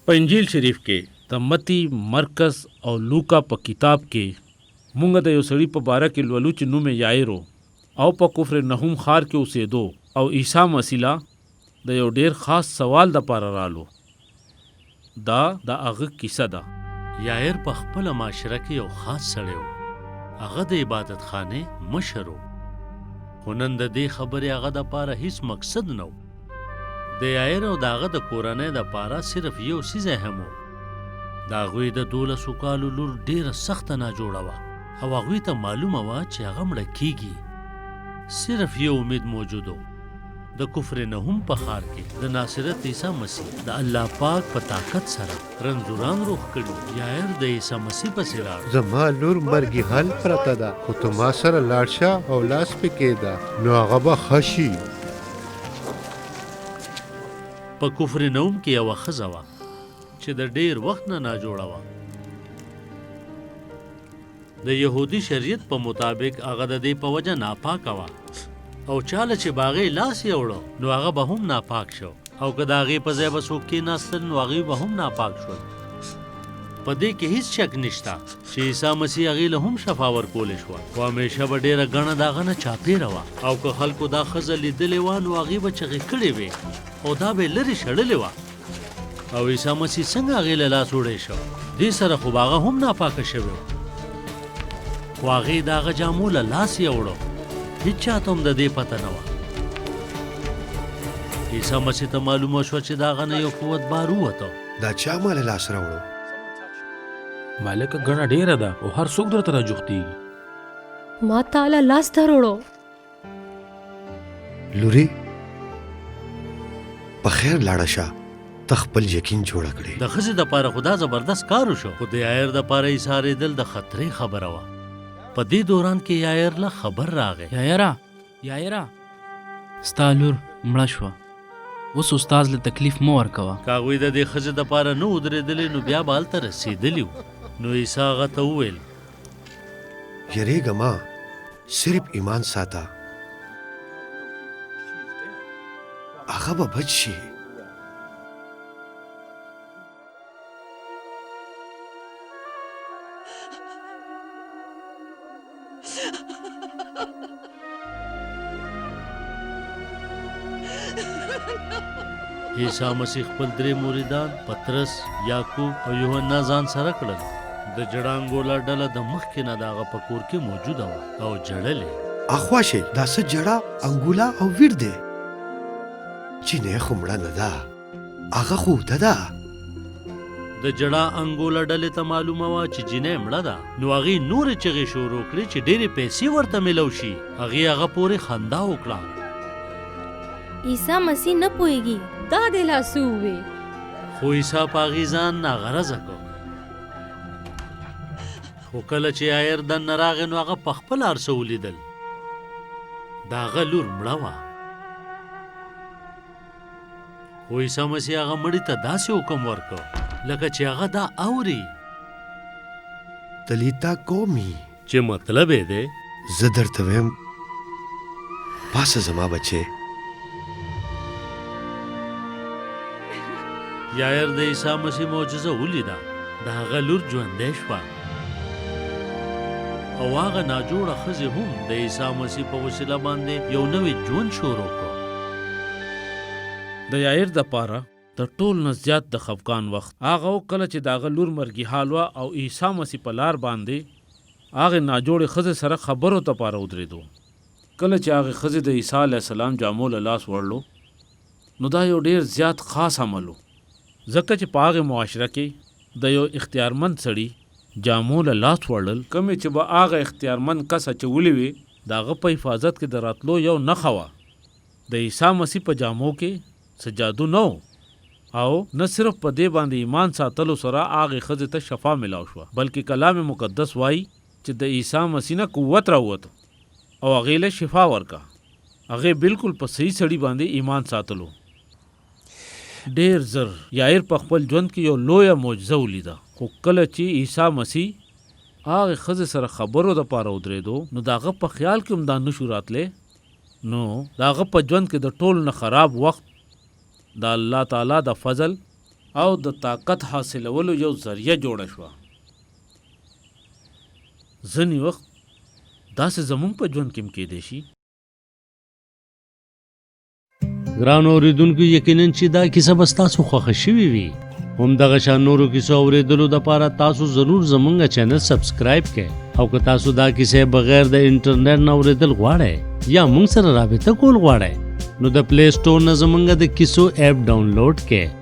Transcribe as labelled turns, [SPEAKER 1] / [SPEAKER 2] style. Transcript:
[SPEAKER 1] په انجیل شریف کې د متی، مرکز او لوکا په کتاب کې مونږ د یو سړي په باره کې لولو چې نوم یې یایرو او په کفر نحوم ښار کې اوسېدو او عیسی مسیح د یو ډیر خاص سوال د پاره رالو. دا د هغه کیسه ده.
[SPEAKER 2] یایر په خپل معاشره کې یو خاص سړی و. هغه د عبادت خانه مشر و. خو نن د دې خبرې هغه د پاره هیڅ مقصد نه و. د یایر او د هغه د کورنۍ د پاره صرف یو څیز هم و. د هغوی د 12 کالو لور ډیره سخته ناجوړه وه او هغوی ته معلومه وه چې هغه مړه کیږي. صرف یو امید موجود و. د کفر نحوم په ښار کې د ناصرت عیسی مسیح د الله پاک په طاقت سره رنځوران روغ کړي. یایر د عیسی مسیح پسې لاړ.
[SPEAKER 3] زما لور مرګي حل پرته ده، خو ته ما سره لاړ شه او لاس پې کېږده، نو هغه به ښه شي.
[SPEAKER 2] په کفر نحوم کې یوه ښځه وه چې د ډیر وخت نه ناجوړه وه. د یهودي شریعت په مطابق هغه د دې په وجه ناپاکه وه او چاله چې باغې لاس یې وړو نو هغه به هم ناپاک شو او که د هغې په ځای به څوک کېناستل نو هغوی به هم ناپاک شول. په دې کې هیڅ شک نشته چې عیسی مسیح هغې له هم شفا ورکولی شوه، خو همیشه به ډېره ګڼه د هغه نه چاپېره وه او که خلکو دا ښځه لیدلې وه نو هغې به چغې کړې وې او دا به یې لرې شړلې وه. او عیسی مسیح څنګه هغې له لاس وړی شو؟ دې سره خو به هغه هم ناپاکه شوی و، خو هغې د هغه جامو له لاس یې وړو. هیڅ چاته هم د دې پته نه وه. عیسی مسیح ته معلومه شوه چې د هغه نه یو قوت بار ووته.
[SPEAKER 3] دا چا ما له لاس راوړو؟
[SPEAKER 1] مالکه ګڼه ډیره ده او هر څوک درته راجوختېږي.
[SPEAKER 4] ما تاله لاس دروړو.
[SPEAKER 3] لوري په خیر لاړه شه، ته خپل یقین جوړه کړې.
[SPEAKER 2] د ښځې دپاره خو دا زبردست کار وشو، خو د یایر دپاره یې ایسارېدل د خطرې خبره وه. په دې دوران کې یایر له خبر راغی.
[SPEAKER 5] یایره ستا لور مړه شوه، اوس استاز له تکلیف مه ورکوه.
[SPEAKER 2] که هغوی د دې ښځې دپاره نه ودرېدلې نو بیا به هلته رسېدلي وو. نو عیسی هغه ته وویل
[SPEAKER 3] یریږه ما، صرف ایمان ساته، هغه به بچ شي.
[SPEAKER 2] عیسی مسیح خپل 3 مریدان پطرس، یعقوب او یوحنا ځان سره کړل. د جړانګولا ډله د مخکې نه د هغه په کور کې موجوده وه او جړلې.
[SPEAKER 3] اخوا شئ، دا څه جړه، انګولا او ویر دی. چینی خو مړه نه ده، هغه خو اوده ده.
[SPEAKER 2] د جړا انګولا ډلې ته معلومه وه چې جینۍ مړه ده، نو هغې نورې چغې شروع کړې چې ډېرې پیسې ورته میلو شي. هغې هغه پورې خندا وکړه.
[SPEAKER 4] عیسی مسیح نه پوهېږي دا دې لاسو وې.
[SPEAKER 2] خو عیسی په هغې ځان ناغرضه کړ. خو کله چې یایر دننه راغی نو هغه په خپله هر څه ولیدل. د هغه لور مړه وه. خو عیسی مسیح هغه مړي ته داسې حکم ورکړ لکه چې هغه دا اوري.
[SPEAKER 3] تلیتا کومي،
[SPEAKER 2] چې مطلب یې دی
[SPEAKER 3] زه درته ویم پاسه زما بچې.
[SPEAKER 2] یایر د عیسی مسیح معجزه ولیده. د هغه لور ژوندی شوه او هغه ناجوړه ښځې هم د عیسی مسیح په وسیله باندې یو نوی ژوند شروع کړ.
[SPEAKER 1] د یایر دپاره د ټول نه زیات د خفګان وخت هغه و کله چې د هغه لور مرګي حال وه او عیسی مسیح په لار باندې هغې ناجوړې ښځې سره خبرو دپاره ودرېدو. کله چې هغې ښځې د عیسی علیه السلام جامو له لاس وړلو نو دا یو ډېر زیات خاص عمل و، ځکه چې په هغې معاشره کې د یو اختیارمند سړي جامو له لاس وړل کومې چې به هغه اختیارمند کس اچولې وي د هغه په حفاظت کې د راتلو یو نښه وه. د عیسی مسیح په جامو کې څه جادو نه و او نه صرف په دې باندې ایمان ساتلو سره هغې ښځې ته شفا میلاو شوه، بلکې کلام مقدس وایي چې د عیسی مسیح نه قوت راووت او هغې له شفا ورکه. هغې بالکل په صحیح سړي باندې ایمان ساتلو. ډېر زر یایر په خپل ژوند کې یو لویه معجزه ولیده، خو کله چې عیسی مسیح هغې ښځې سره خبرو دپاره ودرېدو نو د هغه په خیال کې هم دا نشو راتلی. نو د هغه په ژوند کې د ټول نه خراب وخت د الله تعالی د فضل او د طاقت حاصلولو یو ذریعہ جوړه شوه. ځینې وخت داسې زمونږ په ژوند کې هم کیدی شي.
[SPEAKER 2] ګران اوریدونکو، یقینا چې دا کیسه به ستاسو خوښه شوې وي. همدغه شان نورو کیسو اورېدلو دپاره تاسو ضرور زمونږ چینل سبسکرایب کړئ، او که تاسو دا کیسې بغیر د انټرنیټ نه اورېدل غواړئ یا موږ سره رابطه کول غواړئ، نو د پلی سټور نه زمونږ د کیسو ایپ ډاونلوډ کړئ